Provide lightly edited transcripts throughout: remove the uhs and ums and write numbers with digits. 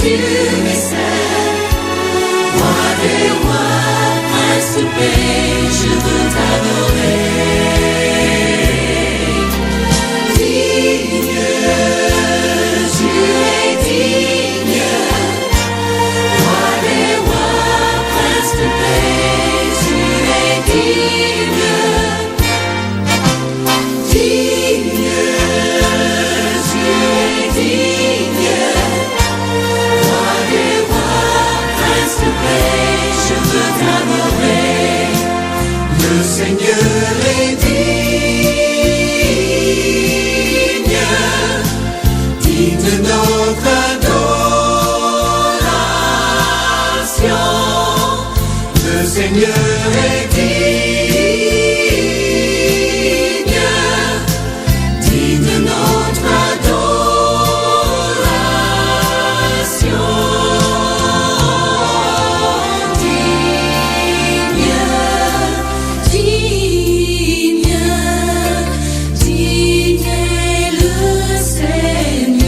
tu es seul. Roi des rois, prince de paix, je veux t'adorer. Digne, tu es digne. Roi des rois, prince de paix, tu es digne. Digne, tu es digne. Roi des rois, prince de paix, je veux t'adorer. Le Seigneur est digne, digne de notre adoration. Le Seigneur est digne, digne de notre adoration. Digne, digne, digne est le Seigneur.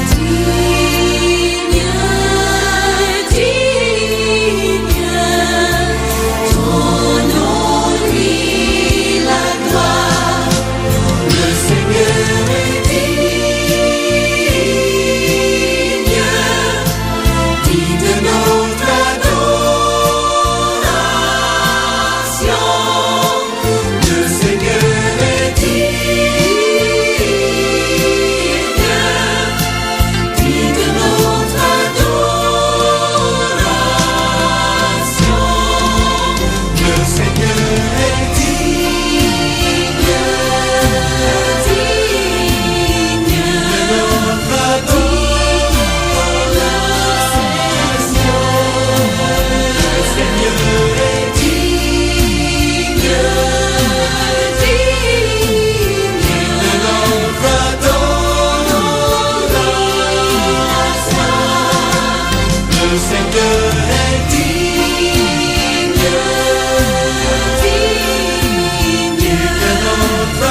Digne, digne, ton nom lui la gloire. Le Seigneur est digne, digne de notre adoration. Le Seigneur est digne, digne de notre adoration. Le Seigneur est digne, digne de notre adoration. Le Seigneur est digne, digne de notre adoration. Le Seigneur est digne, digne de notre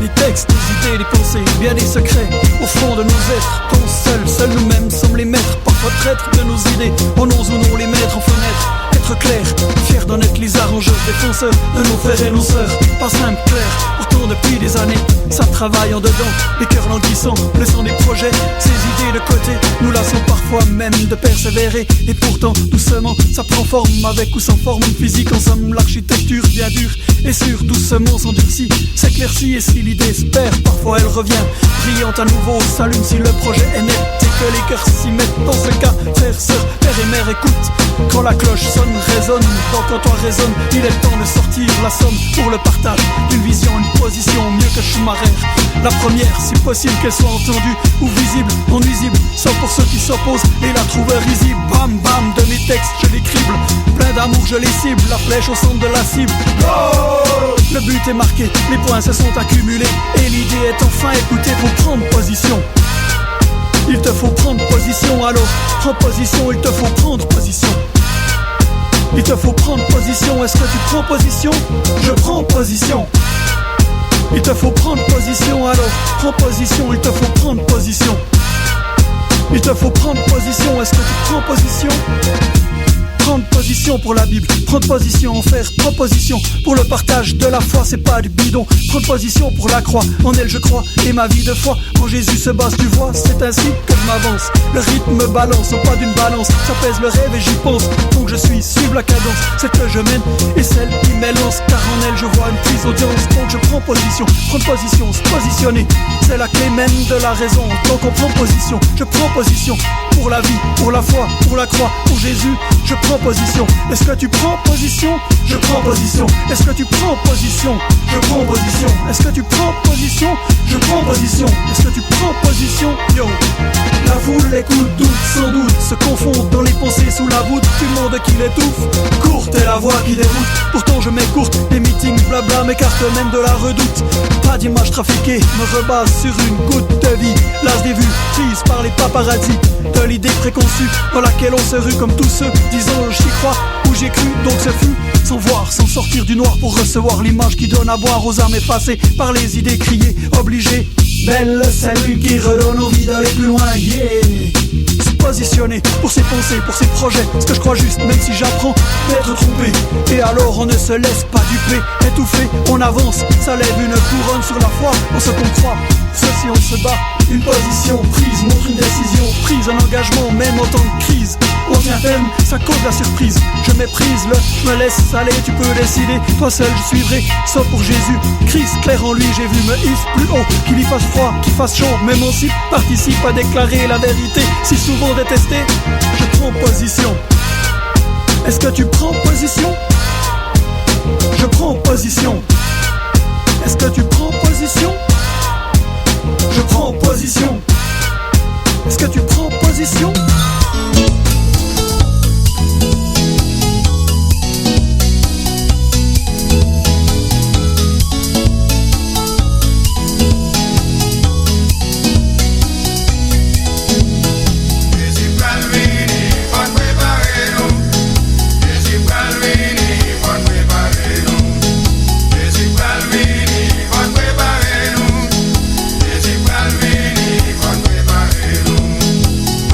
Des textes, des idées, des pensées, bien des secrets au fond de nos êtres. Quand seuls nous-mêmes sommes les maîtres, parfois traîtres de nos idées. On ose ou non les mettre en fenêtre. Être clair, fier d'en être les arrangeurs, défenseurs de nos frères et nos sœurs. Pas simple, clair, pourtant depuis des années, ça travaille en dedans. Les cœurs languissants, laissant des projets, ces idées de côté, nous lassons parfois même de persévérer. Et pourtant, doucement, ça prend forme avec ou sans forme physique. En somme, l'architecture bien dure et sûre, doucement s'endurcit, s'éclaircit. Et si l'idée se perd, parfois elle revient, brillante à nouveau, s'allume si le projet est net et que les cœurs s'y mettent. Dans ce cas, frère, sœur, père et mère, écoute, quand la cloche sonne, résonne, quand toi résonne, il est temps de sortir la somme pour le partage d'une vision, une position mieux que Schumacher. La première, si possible qu'elle soit entendue ou visible, non nuisible, sauf pour ceux qui s'opposent et la trouvent risible. Bam bam, de mes textes je les crible, plein d'amour je les cible, la flèche au centre de la cible. Oh, le but est marqué, les points se sont accumulés et l'idée est enfin écoutée. Faut prendre position, il te faut prendre position. Alors prends position, il te faut prendre position. Il te faut prendre position, est-ce que tu prends position? Je prends position. Il te faut prendre position, alors prends position, il te faut prendre position. Il te faut prendre position, est-ce que tu prends position? Prendre position pour la Bible, prendre position en faire proposition pour le partage de la foi, c'est pas du bidon. Prendre position pour la croix, en elle je crois, et ma vie de foi en Jésus se base, tu vois, c'est ainsi que je m'avance. Le rythme balance, au pas d'une balance, ça pèse le rêve et j'y pense. Donc je suis, suivre la cadence, celle que je mène et celle qui m'élance, car en elle je vois une prise audience. Donc je prends position, prendre position, se positionner, c'est la clé même de la raison. Donc on prend position, je prends position pour la vie, pour la foi, pour la croix, pour Jésus, je prends position. Est-ce que tu prends position? Je prends position. Est-ce que tu prends position? Je prends position. Est-ce que tu prends position? Je prends position. Est-ce que tu prends position? Yo. La foule écoute, doute, sans doute, se confond dans les pensées sous la la voûte du monde qui l'étouffe. Courte est la voie qui déroute, pourtant je m'écourte. Les meetings blabla m'écartent même de la redoute. Pas d'image trafiquée, me rebase sur une goutte de vie. Las des vues, prise par les paparazzis. De l'idée préconçue dans laquelle on se rue comme tous ceux disant j'y crois ou j'ai cru, donc ce fut sans voir, sans sortir du noir pour recevoir l'image qui donne à boire aux âmes effacées par les idées criées, obligées. Belle celle qui redonne envie d'aller plus loin, yeah. Se positionner pour ses pensées, pour ses projets, ce que je crois juste, même si j'apprends d'être trompé. Et alors on ne se laisse pas duper, étouffé, on avance, ça lève une couronne sur la foi, on se qu'on croit. Ceci on se bat, une position prise, montre une décision prise, un engagement, même en temps de crise. On tient ferme, ça cause la surprise. Je méprise le, je me laisse aller, tu peux décider. Toi seul je suivrai, sauf pour Jésus. Christ clair en lui, j'ai vu me hisse plus haut. Qu'il y fasse froid, qu'il fasse chaud, même aussi participe à déclarer la vérité. Si souvent détesté, je prends position. Est-ce que tu prends position? Je prends position. Est-ce que tu prends position? Je prends position. Est-ce que tu prends position?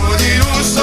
Nous disons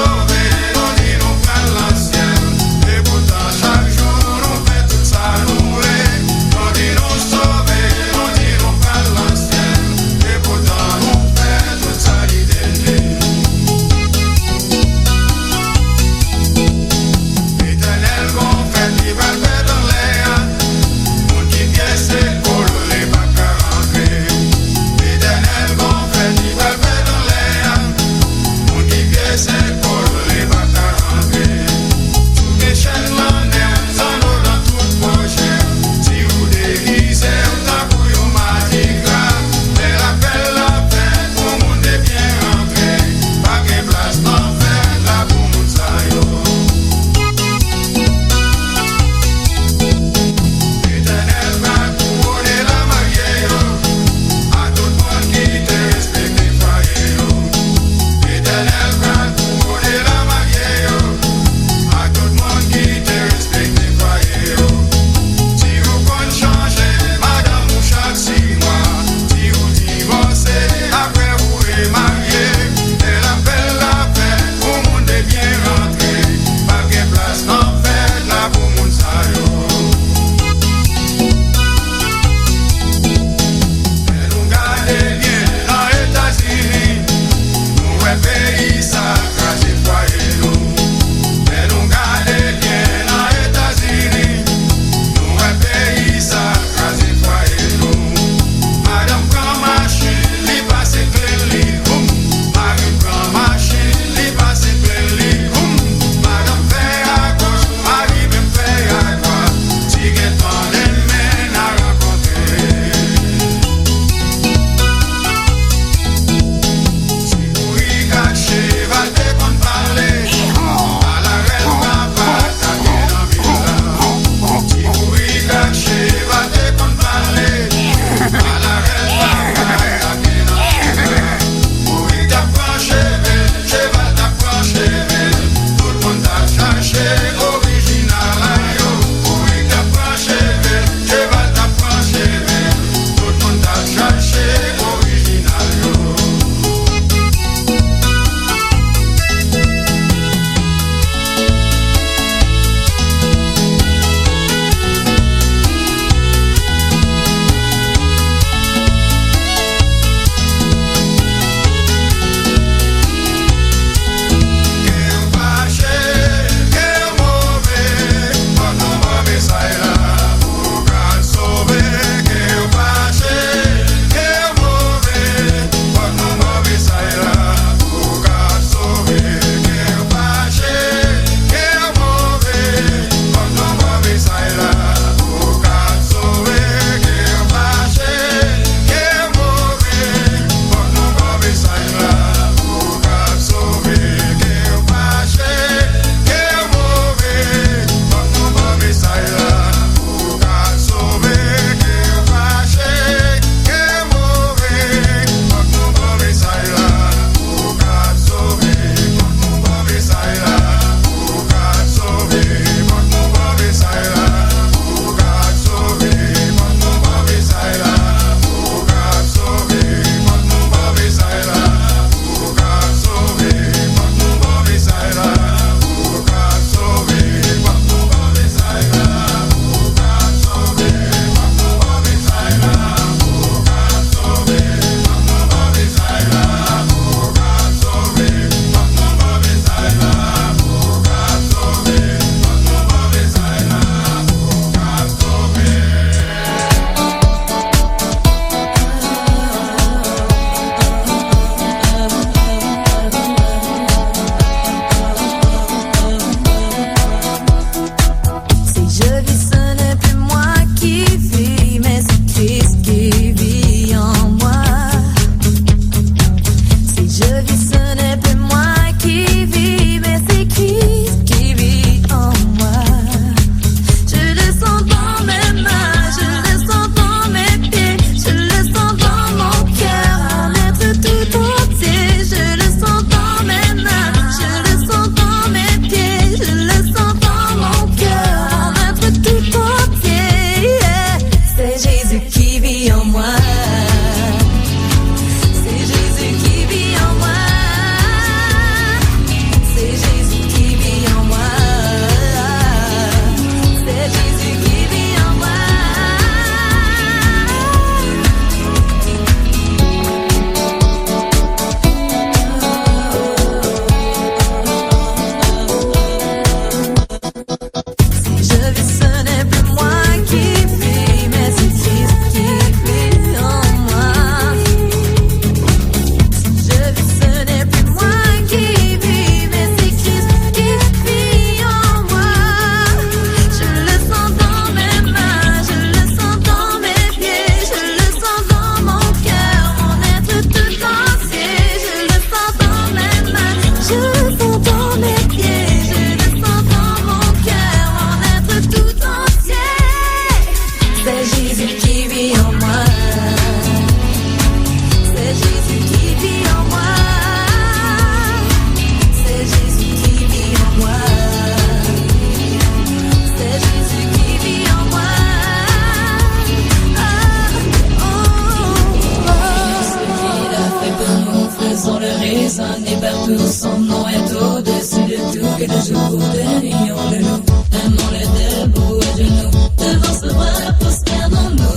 Et partout son nom est au-dessus de tout et de jour dénions-le nous. Aimons-le debout à genoux, devant ce roi prosternons-nous.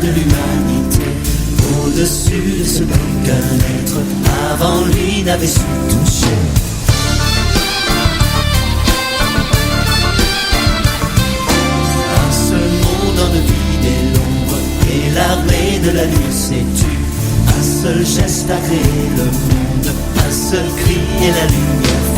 De l'humanité, au-dessus de ce qu'un être avant lui n'avait su toucher. Un seul monde en vide et l'ombre, et l'armée de la nuit s'est tue. Un seul geste a créé le monde, un seul cri et la lumière.